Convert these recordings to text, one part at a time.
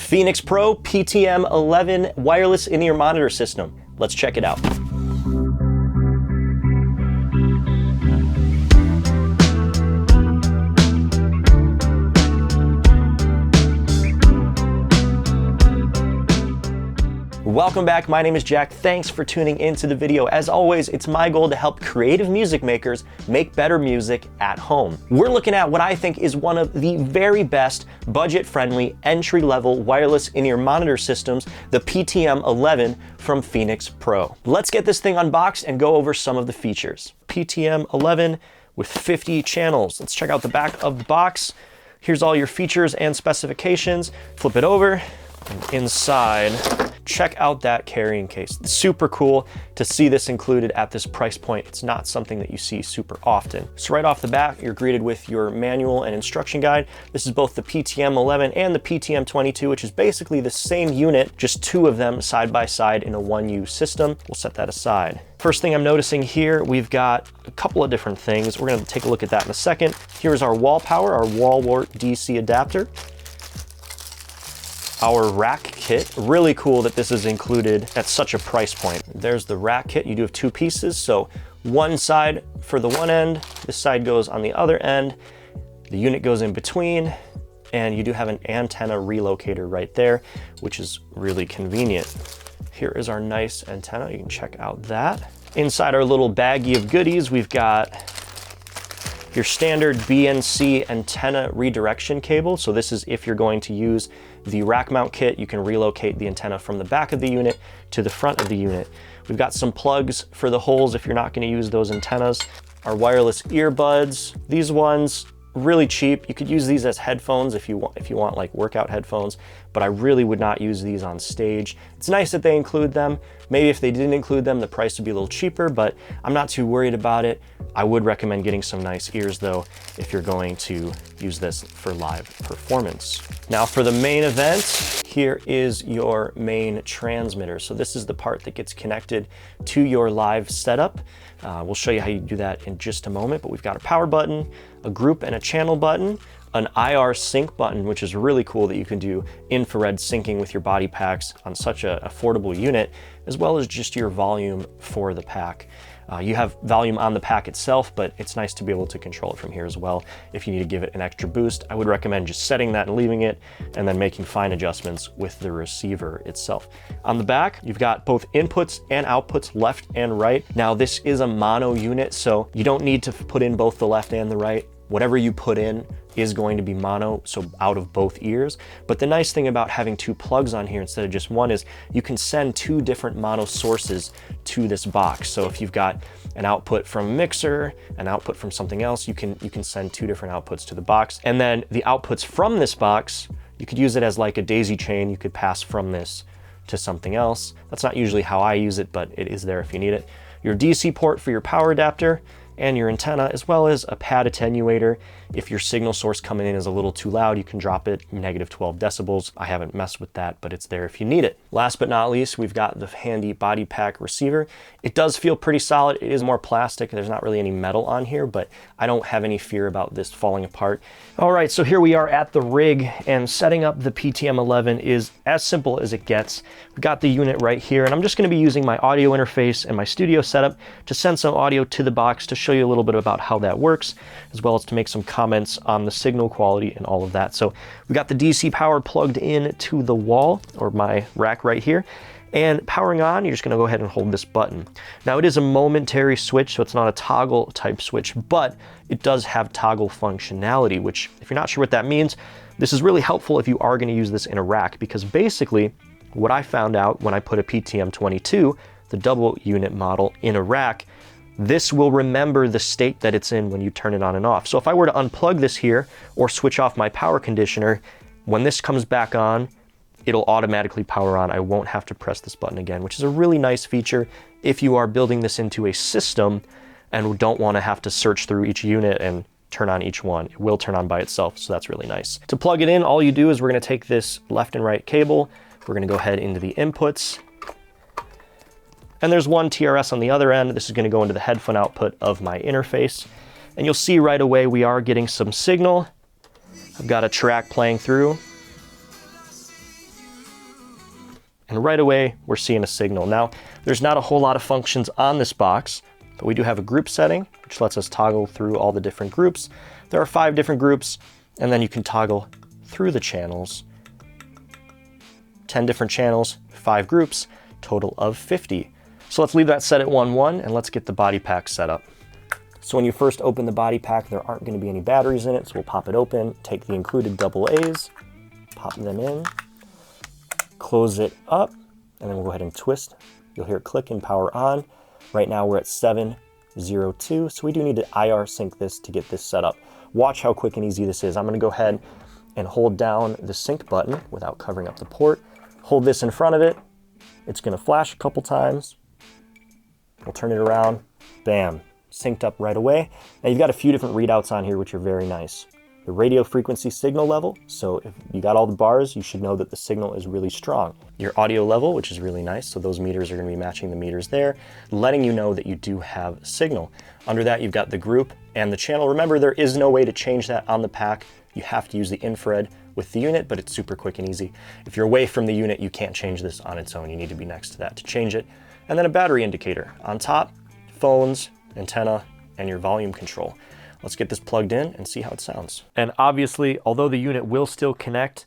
Phenyx Pro PTM-11 wireless in-ear monitor system. Let's check it out. Welcome back, my name is Jack. Thanks for tuning into the video. As always, it's my goal to help creative music makers make better music at home. We're looking at what I think is one of the very best budget-friendly entry-level wireless in-ear monitor systems, the PTM-11 from Phenyx Pro. Let's get this thing unboxed and go over some of the features. PTM-11 with 50 channels. Let's check out the back of the box. Here's all your features and specifications. Flip it over, and inside, check out that carrying case. It's super cool to see this included at this price point. It's not something that you see super often. So right off the bat, you're greeted with your manual and instruction guide. This is both the PTM-11 and the PTM-22, which is basically the same unit, just two of them side by side in a one-use system. We'll set that aside. First thing I'm noticing here, we've got a couple of different things. We're gonna take a look at that in a second. Here's our wall power, our wall wart DC adapter. Our rack kit, really cool that this is included at such a price point. There's the rack kit. You do have two pieces, so one side for the one end, this side goes on the other end, the unit goes in between, and you do have an antenna relocator right there, which is really convenient. Here is our nice antenna, you can check out that. Inside our little baggie of goodies, we've got your standard BNC antenna redirection cable. So this is if you're going to use the rack mount kit, you can relocate the antenna from the back of the unit to the front of the unit. We've got some plugs for the holes if you're not going to use those antennas. Our wireless earbuds, these ones, really cheap. You could use these as headphones if you want like workout headphones, but I really would not use these on stage. It's nice that they include them. Maybe if they didn't include them, the price would be a little cheaper, but I'm not too worried about it. I would recommend getting some nice ears though, if you're going to use this for live performance. Now for the main event, here is your main transmitter. So this is the part that gets connected to your live setup. We'll show you how you do that in just a moment, but we've got a power button, a group and a channel button, an IR sync button, which is really cool that you can do infrared syncing with your body packs on such an affordable unit, as well as just your volume for the pack. You have volume on the pack itself, but it's nice to be able to control it from here as well. If you need to give it an extra boost, I would recommend just setting that and leaving it, and then making fine adjustments with the receiver itself. On the back, you've got both inputs and outputs left and right. Now this is a mono unit, so you don't need to put in both the left and the right. Whatever you put in is going to be mono, so out of both ears. But the nice thing about having two plugs on here instead of just one is you can send two different mono sources to this box. So if you've got an output from a mixer, an output from something else, you can send two different outputs to the box. And then the outputs from this box, you could use it as like a daisy chain. You could pass from this to something else. That's not usually how I use it, but it is there if you need it. Your DC port for your power adapter, and your antenna, as well as a pad attenuator. If your signal source coming in is a little too loud, you can drop it -12 decibels. I haven't messed with that, but it's there if you need it. Last but not least, we've got the handy body pack receiver. It does feel pretty solid. It is more plastic. There's not really any metal on here, but I don't have any fear about this falling apart. All right, so here we are at the rig, and setting up the PTM-11 is as simple as it gets. We've got the unit right here, and I'm just gonna be using my audio interface and my studio setup to send some audio to the box to show you a little bit about how that works, as well as to make some comments on the signal quality and all of that. So we got the DC power plugged in to the wall, or my rack right here, and powering on, you're just gonna go ahead and hold this button. Now it is a momentary switch, so it's not a toggle type switch, but it does have toggle functionality, which if you're not sure what that means, this is really helpful if you are gonna use this in a rack, because basically what I found out when I put a PTM-22, the double unit model, in a rack, this will remember the state that it's in when you turn it on and off. So if I were to unplug this here or switch off my power conditioner, when this comes back on, it'll automatically power on. I won't have to press this button again, which is a really nice feature if you are building this into a system and don't want to have to search through each unit and turn on each one. It will turn on by itself, so that's really nice. To plug it in, all you do is we're going to take this left and right cable. We're going to go ahead into the inputs. And there's one TRS on the other end. This is going to go into the headphone output of my interface. And you'll see right away we are getting some signal. I've got a track playing through. And right away, we're seeing a signal. Now, there's not a whole lot of functions on this box, but we do have a group setting, which lets us toggle through all the different groups. There are 5 different groups, and then you can toggle through the channels. 10 different channels, 5 groups, total of 50. So let's leave that set at 1.1 and let's get the body pack set up. So when you first open the body pack, there aren't going to be any batteries in it, so we'll pop it open, take the included AA's, pop them in, close it up, and then we'll go ahead and twist. You'll hear it click and power on. Right now we're at 702, so we do need to IR sync this to get this set up. Watch how quick and easy this is. I'm going to go ahead and hold down the sync button without covering up the port. Hold this in front of it. It's going to flash a couple times. We'll turn it around. Bam. Synced up right away. Now you've got a few different readouts on here, which are very nice. The radio frequency signal level. So if you got all the bars, you should know that the signal is really strong. Your audio level, which is really nice. So those meters are going to be matching the meters there, letting you know that you do have signal. Under that, you've got the group and the channel. Remember, there is no way to change that on the pack. You have to use the infrared with the unit, but it's super quick and easy. If you're away from the unit, you can't change this on its own. You need to be next to that to change it. And then a battery indicator. On top, phones, antenna, and your volume control. Let's get this plugged in and see how it sounds. And obviously, although the unit will still connect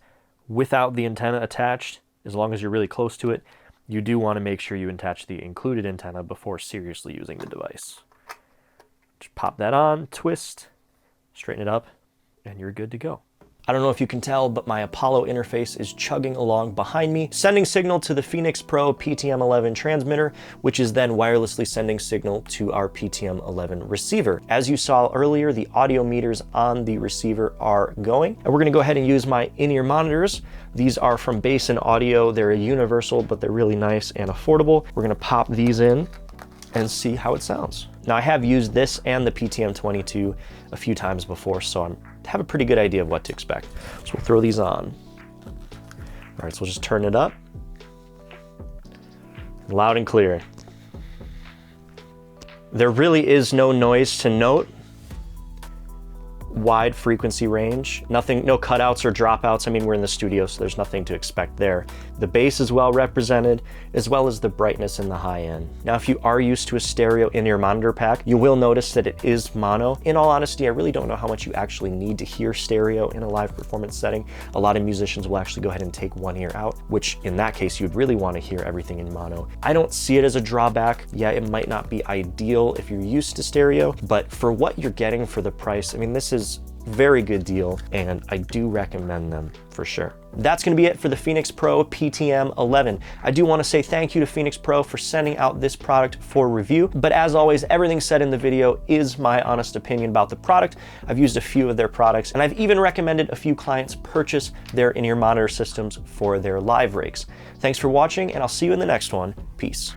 without the antenna attached, as long as you're really close to it, you do want to make sure you attach the included antenna before seriously using the device. Just pop that on, twist, straighten it up, and you're good to go. I don't know if you can tell, but my Apollo interface is chugging along behind me, sending signal to the Phenyx Pro PTM-11 transmitter, which is then wirelessly sending signal to our PTM-11 receiver. As you saw earlier, the audio meters on the receiver are going, and we're gonna go ahead and use my in-ear monitors. These are from Basin Audio. They're a universal, but they're really nice and affordable. We're gonna pop these in and see how it sounds. Now I have used this and the PTM-22 a few times before, so I have a pretty good idea of what to expect. So we'll throw these on. All right, so we'll just turn it up. Loud and clear. There really is no noise to note. Wide frequency range, nothing, no cutouts or dropouts. I mean, we're in the studio, so there's nothing to expect there. The bass is well represented, as well as the brightness in the high end. Now, if you are used to a stereo in-ear monitor pack, you will notice that it is mono. In all honesty, I really don't know how much you actually need to hear stereo in a live performance setting. A lot of musicians will actually go ahead and take one ear out, which in that case, you'd really want to hear everything in mono. I don't see it as a drawback. Yeah, it might not be ideal if you're used to stereo, but for what you're getting for the price, I mean, this is very good deal, and I do recommend them for sure. That's gonna be it for the Phenyx Pro PTM-11. I do wanna say thank you to Phenyx Pro for sending out this product for review, but as always, everything said in the video is my honest opinion about the product. I've used a few of their products, and I've even recommended a few clients purchase their in-ear monitor systems for their live rigs. Thanks for watching, and I'll see you in the next one. Peace.